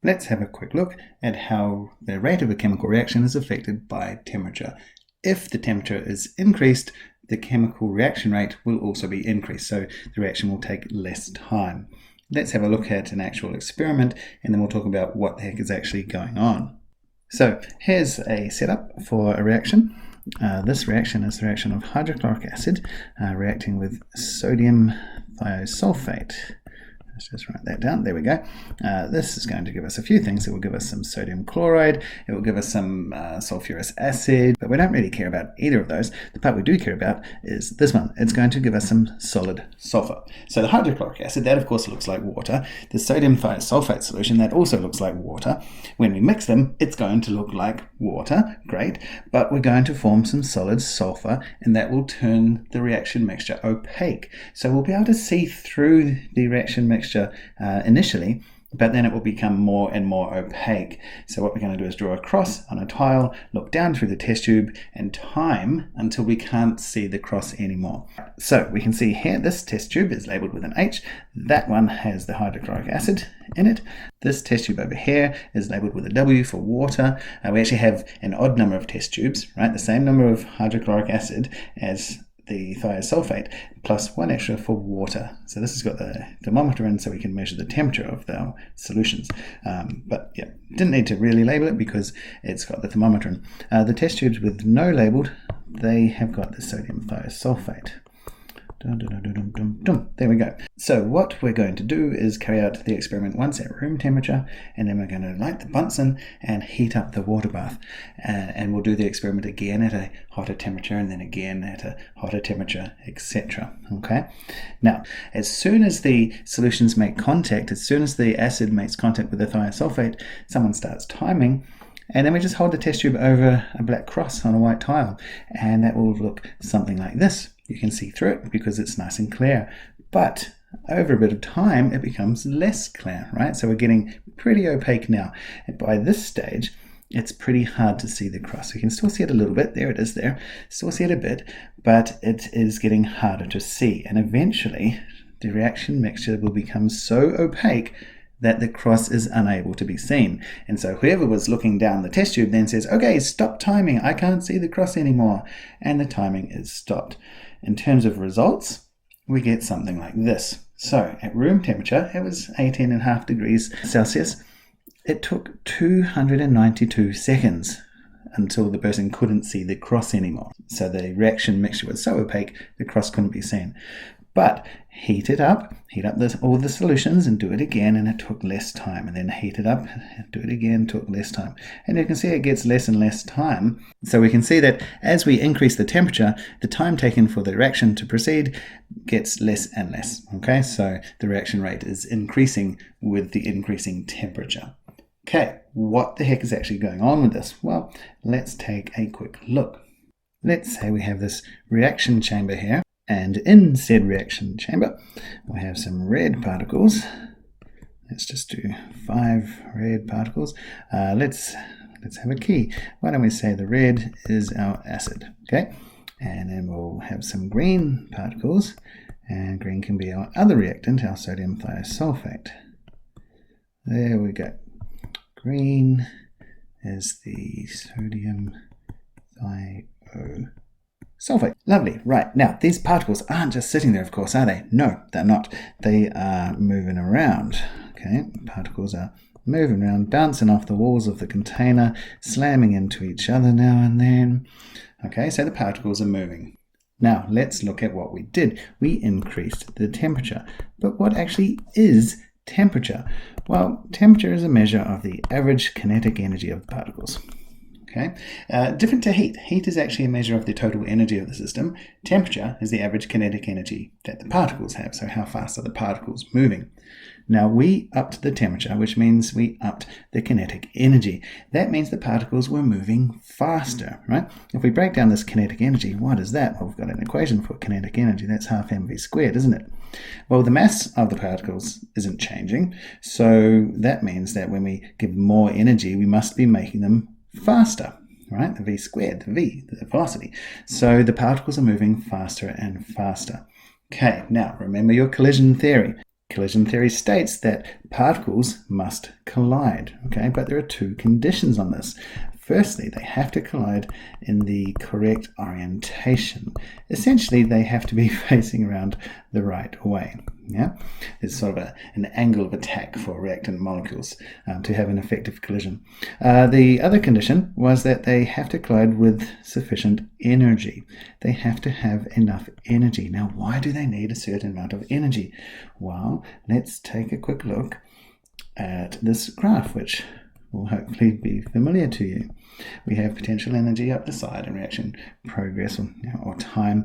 Let's have a quick look at how the rate of a chemical reaction is affected by temperature. If the temperature is increased, the chemical reaction rate will also be increased, so the reaction will take less time. Let's have a look at an actual experiment, and then we'll talk about what the heck is actually going on. So here's a setup for a reaction. This reaction is the reaction of hydrochloric acid reacting with sodium thiosulfate. Let's just write that down. There we go. This is going to give us a few things. It will give us some sodium chloride. It will give us some sulfurous acid, but we don't really care about either of those. The part we do care about is this one. It's going to give us some solid sulfur. So the hydrochloric acid, that of course looks like water. The sodium thiosulfate solution, that also looks like water. When we mix them, it's going to look like water. Great. But we're going to form some solid sulfur, and that will turn the reaction mixture opaque. So we'll be able to see through the reaction mixture initially, but then it will become more and more opaque. So what we're going to do is draw a cross on a tile, look down through the test tube, and time until we can't see the cross anymore. So we can see here this test tube is labeled with an H. That one has the hydrochloric acid in it. This test tube over here is labeled with a W for water. We actually have an odd number of test tubes, right? The same number of hydrochloric acid as the thiosulfate plus one extra for water. So this has got the thermometer in so we can measure the temperature of the solutions. But yeah, didn't need to really label it because it's got the thermometer in. The test tubes with no labeled, they have got the sodium thiosulfate. There we go. So what we're going to do is carry out the experiment once at room temperature, and then we're going to light the Bunsen and heat up the water bath. And we'll do the experiment again at a hotter temperature, and then again at a hotter temperature, etc. Okay. Now, as soon as the solutions make contact, as soon as the acid makes contact with the thiosulfate, someone starts timing. And then we just hold the test tube over a black cross on a white tile, and that will look something like this. You can see through it because it's nice and clear. But over a bit of time, it becomes less clear, right? So we're getting pretty opaque now. And by this stage, it's pretty hard to see the cross. We can still see it a little bit. There it is there. Still see it a bit, but it is getting harder to see. And eventually, the reaction mixture will become so opaque that the cross is unable to be seen. And so whoever was looking down the test tube then says, okay, stop timing. I can't see the cross anymore. And the timing is stopped. In terms of results, we get something like this. So at room temperature, it was 18.5 degrees Celsius. It took 292 seconds until the person couldn't see the cross anymore. So the reaction mixture was so opaque, the cross couldn't be seen. But heat up all the solutions and do it again, and it took less time. And then heat it up, do it again, took less time. And you can see it gets less and less time. So we can see that as we increase the temperature, the time taken for the reaction to proceed gets less and less. Okay, so the reaction rate is increasing with the increasing temperature. Okay, what the heck is actually going on with this? Well, let's take a quick look. Let's say we have this reaction chamber here. And in said reaction chamber, we have some red particles. Let's just do 5 red particles. Let's have a key. Why don't we say the red is our acid, okay? And then we'll have some green particles, and green can be our other reactant, our sodium thiosulfate. There we go. Green is the sodium thiosulfate. Lovely. Right. Now, these particles aren't just sitting there, of course, are they? No, they're not. They are moving around. Okay. Particles are moving around, bouncing off the walls of the container, slamming into each other now and then. Okay, so the particles are moving. Now, let's look at what we did. We increased the temperature. But what actually is temperature? Well, temperature is a measure of the average kinetic energy of the particles. Okay. Different to heat. Heat is actually a measure of the total energy of the system. Temperature is the average kinetic energy that the particles have. So how fast are the particles moving? Now we upped the temperature, which means we upped the kinetic energy. That means the particles were moving faster, right? If we break down this kinetic energy, what is that? Well, we've got an equation for kinetic energy. That's half mv squared, isn't it? Well, the mass of the particles isn't changing. So that means that when we give more energy, we must be making them faster, right? The v squared, the velocity. So the particles are moving faster and faster. Okay, now remember your collision theory. Collision theory states that particles must collide, okay? But there are two conditions on this. Firstly, they have to collide in the correct orientation. Essentially, they have to be facing around the right way. Yeah, it's sort of an angle of attack for reactant molecules to have an effective collision. The other condition was that they have to collide with sufficient energy. They have to have enough energy. Now, why do they need a certain amount of energy? Well, let's take a quick look at this graph, which will hopefully be familiar to you. We have potential energy up the side and reaction progress or time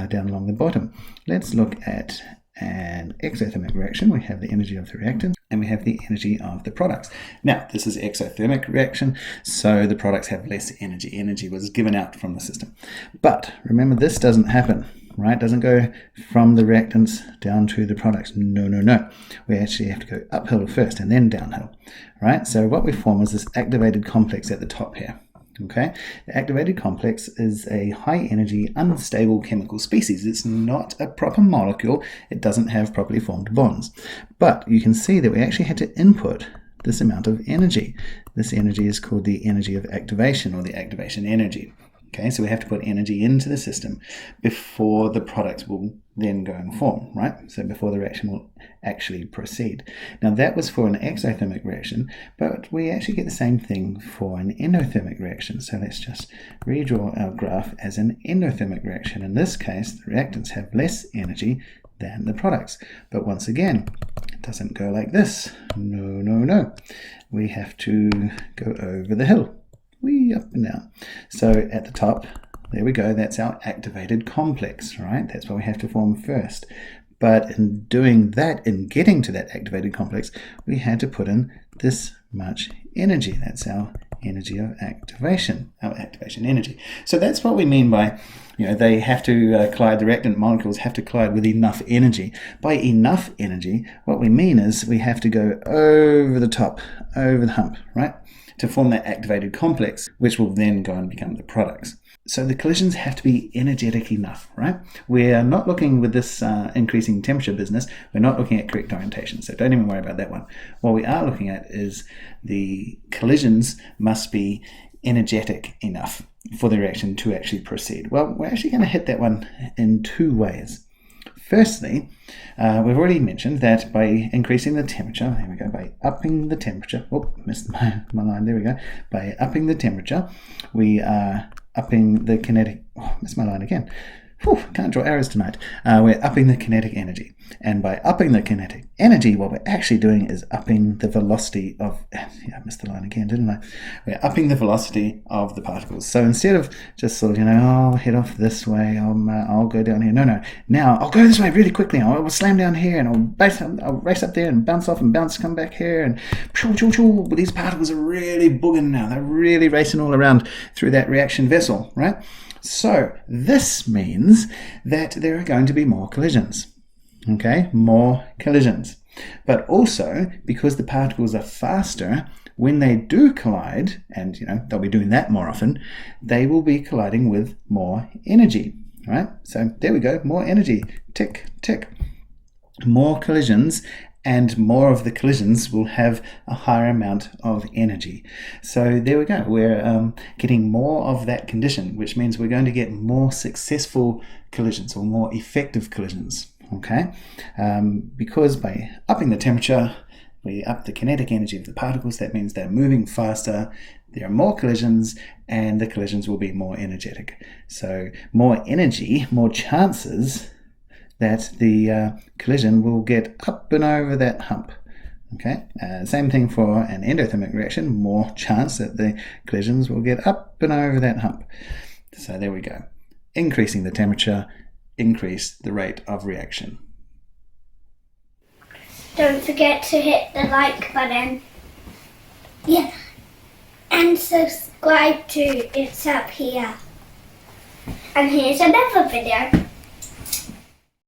down along the bottom. Let's look at an exothermic reaction. We have the energy of the reactants and we have the energy of the products. Now, this is exothermic reaction, so the products have less energy. Energy was given out from the system. But remember, this doesn't happen, right? It doesn't go from the reactants down to the products. No. We actually have to go uphill first and then downhill, right? So what we form is this activated complex at the top here. Okay, the activated complex is a high-energy, unstable chemical species. It's not a proper molecule. It doesn't have properly formed bonds. But you can see that we actually had to input this amount of energy. This energy is called the energy of activation, or the activation energy. Okay, so we have to put energy into the system before the products will then go and form, right? So before the reaction will actually proceed. Now that was for an exothermic reaction, but we actually get the same thing for an endothermic reaction. So let's just redraw our graph as an endothermic reaction. In this case, the reactants have less energy than the products. But once again, it doesn't go like this. No. We have to go over the hill. Wee up and down. So at the top, there we go, that's our activated complex, right? That's what we have to form first. But in doing that, in getting to that activated complex, we had to put in this much energy. That's our energy of activation, our activation energy. So that's what we mean by, they have to collide, the reactant molecules have to collide with enough energy. By enough energy, what we mean is we have to go over the top, over the hump, right? To form that activated complex, which will then go and become the products. So the collisions have to be energetic enough, right? We're not looking with this increasing temperature business, we're not looking at correct orientation, so don't even worry about that one. What we are looking at is the collisions must be energetic enough for the reaction to actually proceed. Well, we're actually going to hit that one in two ways. Firstly, we've already mentioned that by increasing the temperature, there we go, by upping the temperature, missed my line, there we go, by upping the temperature, we are upping the kinetic, missed my line again, can't draw arrows tonight. We're upping the kinetic energy. And by upping the kinetic energy, what we're actually doing is upping the velocity of, I missed the line again, didn't I? We're upping the velocity of the particles. So instead of just sort of, I'll head off this way, I'll go down here. No. Now I'll go this way really quickly. I'll slam down here and I'll race up there and bounce off and bounce, come back here. And but these particles are really booging now. They're really racing all around through that reaction vessel, right? So this means that there are going to be more collisions. Okay, more collisions. But also, because the particles are faster, when they do collide, and they'll be doing that more often, they will be colliding with more energy. Right? So there we go, more energy. Tick, tick. More collisions, and more of the collisions will have a higher amount of energy. So there we go. We're getting more of that condition, which means we're going to get more successful collisions or more effective collisions. Okay, because by upping the temperature, we up the kinetic energy of the particles. That means they're moving faster. There are more collisions, and the collisions will be more energetic. So more energy, more chances that the collision will get up and over that hump. Okay, same thing for an endothermic reaction, more chance that the collisions will get up and over that hump. So there we go. Increasing the temperature, increase the rate of reaction. Don't forget to hit the like button. Yeah, and subscribe to It's Up Here. And here's another video.